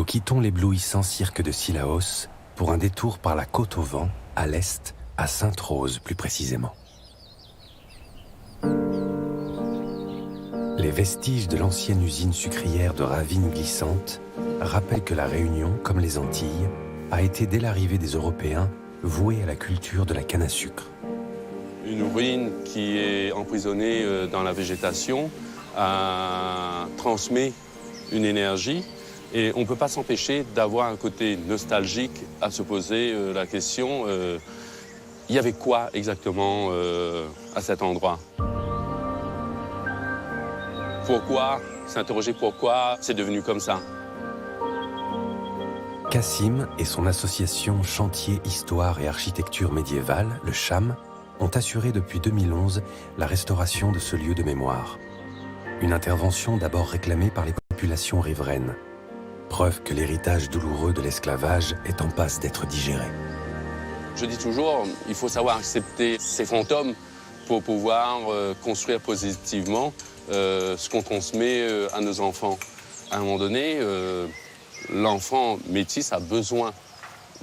Nous quittons l'éblouissant cirque de Cilaos pour un détour par la côte au vent, à l'est, à Sainte-Rose plus précisément. Les vestiges de l'ancienne usine sucrière de Ravine Glissante rappellent que la Réunion, comme les Antilles, a été dès l'arrivée des Européens vouée à la culture de la canne à sucre. Une ruine qui est emprisonnée dans la végétation transmet une énergie et on ne peut pas s'empêcher d'avoir un côté nostalgique à se poser la question il y avait quoi exactement à cet endroit? Pourquoi? S'interroger pourquoi c'est devenu comme ça. Cassim et son association Chantier Histoire et Architecture Médiévale, le CHAM, ont assuré depuis 2011 la restauration de ce lieu de mémoire. Une intervention d'abord réclamée par les populations riveraines. Preuve que l'héritage douloureux de l'esclavage est en passe d'être digéré. Je dis toujours, il faut savoir accepter ces fantômes pour pouvoir construire positivement ce qu'on transmet à nos enfants. À un moment donné, l'enfant métis a besoin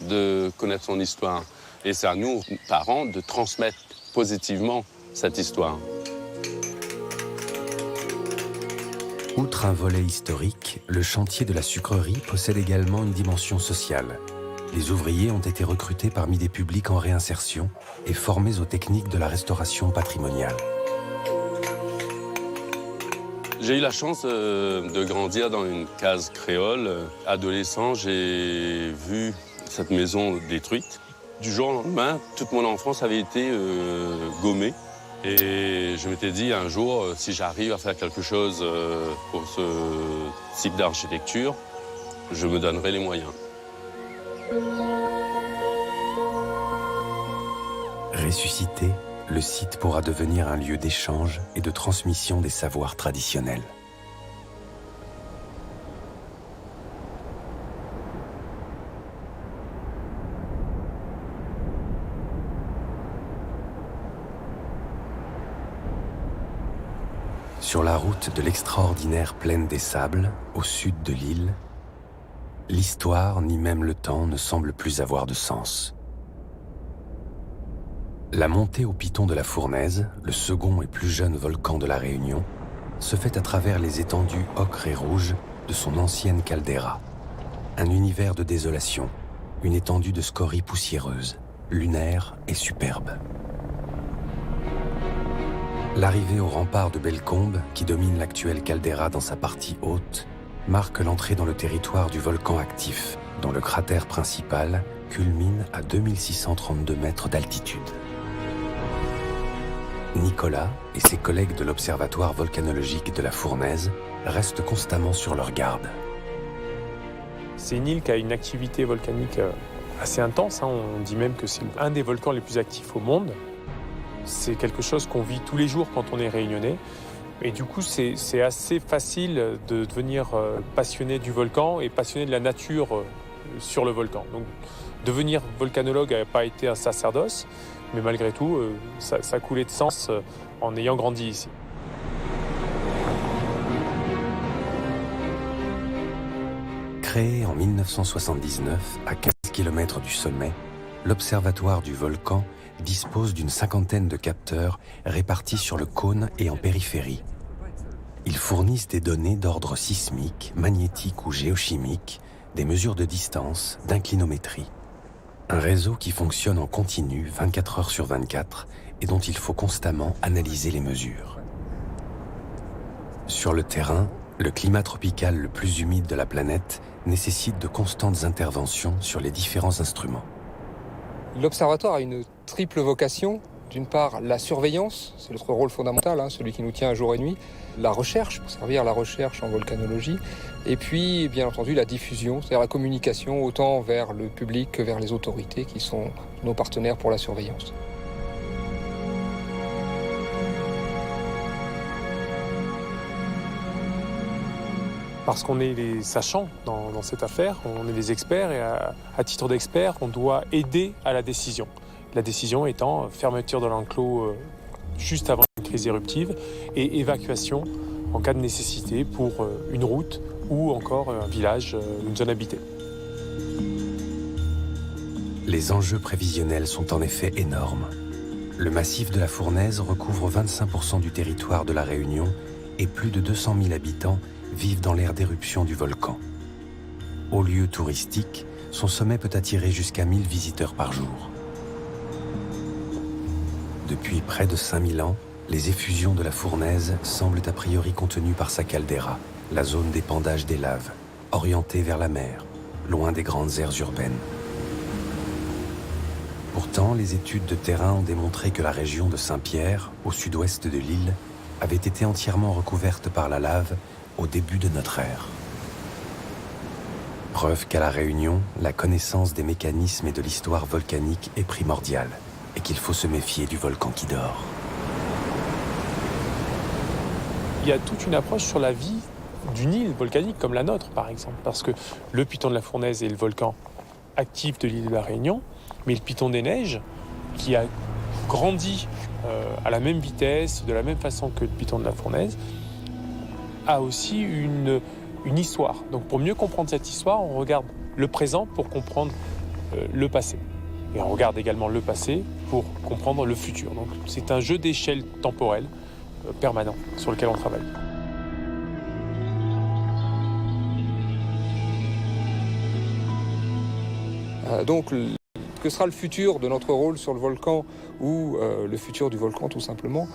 de connaître son histoire. Et c'est à nous, parents, de transmettre positivement cette histoire. Outre un volet historique, le chantier de la sucrerie possède également une dimension sociale. Les ouvriers ont été recrutés parmi des publics en réinsertion et formés aux techniques de la restauration patrimoniale. J'ai eu la chance de grandir dans une case créole. Adolescent, j'ai vu cette maison détruite. Du jour au lendemain, toute mon enfance avait été gommée. Et je m'étais dit un jour, si j'arrive à faire quelque chose pour ce type d'architecture, je me donnerai les moyens. Ressuscité, le site pourra devenir un lieu d'échange et de transmission des savoirs traditionnels. Sur la route de l'extraordinaire plaine des Sables, au sud de l'île, l'histoire ni même le temps ne semblent plus avoir de sens. La montée au piton de la Fournaise, le second et plus jeune volcan de la Réunion, se fait à travers les étendues ocre et rouges de son ancienne caldeira. Un univers de désolation, une étendue de scories poussiéreuses, lunaire et superbe. L'arrivée au rempart de Bellecombe, qui domine l'actuelle caldeira dans sa partie haute, marque l'entrée dans le territoire du volcan actif, dont le cratère principal culmine à 2632 mètres d'altitude. Nicolas et ses collègues de l'Observatoire volcanologique de la Fournaise restent constamment sur leur garde. C'est une île qui a une activité volcanique assez intense. On dit même que c'est un des volcans les plus actifs au monde. C'est quelque chose qu'on vit tous les jours quand on est réunionnais. Et du coup, c'est assez facile de devenir passionné du volcan et passionné de la nature sur le volcan. Donc, devenir volcanologue n'avait pas été un sacerdoce, mais malgré tout, ça coulait de sens en ayant grandi ici. Créé en 1979 à 15 km du sommet, l'Observatoire du volcan dispose d'une cinquantaine de capteurs répartis sur le cône et en périphérie. Ils fournissent des données d'ordre sismique, magnétique ou géochimique, des mesures de distance, d'inclinométrie. Un réseau qui fonctionne en continu 24 heures sur 24 et dont il faut constamment analyser les mesures. Sur le terrain, le climat tropical le plus humide de la planète nécessite de constantes interventions sur les différents instruments. L'Observatoire a une triple vocation. D'une part, la surveillance, c'est notre rôle fondamental, celui qui nous tient jour et nuit. La recherche, pour servir la recherche en volcanologie. Et puis, bien entendu, la diffusion, c'est-à-dire la communication autant vers le public que vers les autorités qui sont nos partenaires pour la surveillance. Parce qu'on est les sachants dans cette affaire, on est les experts et à titre d'expert, on doit aider à la décision. La décision étant fermeture de l'enclos juste avant une crise éruptive et évacuation en cas de nécessité pour une route ou encore un village, une zone habitée. Les enjeux prévisionnels sont en effet énormes. Le massif de la Fournaise recouvre 25% du territoire de la Réunion et plus de 200 000 habitants vivent dans l'aire d'éruption du volcan. Haut lieu touristique, son sommet peut attirer jusqu'à 1000 visiteurs par jour. Depuis près de 5000 ans, les effusions de la Fournaise semblent a priori contenues par sa caldeira, la zone d'épandage des laves, orientée vers la mer, loin des grandes aires urbaines. Pourtant, les études de terrain ont démontré que la région de Saint-Pierre, au sud-ouest de l'île, avait été entièrement recouverte par la lave au début de notre ère. Preuve qu'à La Réunion, la connaissance des mécanismes et de l'histoire volcanique est primordiale et qu'il faut se méfier du volcan qui dort. Il y a toute une approche sur la vie d'une île volcanique comme la nôtre, par exemple, parce que le piton de la Fournaise est le volcan actif de l'île de la Réunion, mais le piton des neiges, qui a grandi à la même vitesse, de la même façon que le piton de la Fournaise, a aussi une histoire. Donc pour mieux comprendre cette histoire, on regarde le présent pour comprendre le passé. Et on regarde également le passé pour comprendre le futur. Donc c'est un jeu d'échelle temporelle permanent sur lequel on travaille. Donc, que sera le futur de notre rôle sur le volcan ou le futur du volcan tout simplement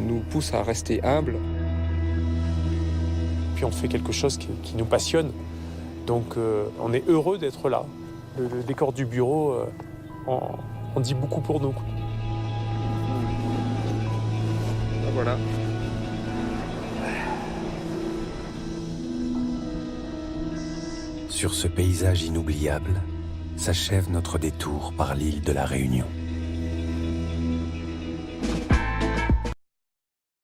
nous pousse à rester humbles. Puis on fait quelque chose qui nous passionne. Donc on est heureux d'être là. Le décor du bureau, on dit beaucoup pour nous. Voilà. Sur ce paysage inoubliable, s'achève notre détour par l'île de la Réunion.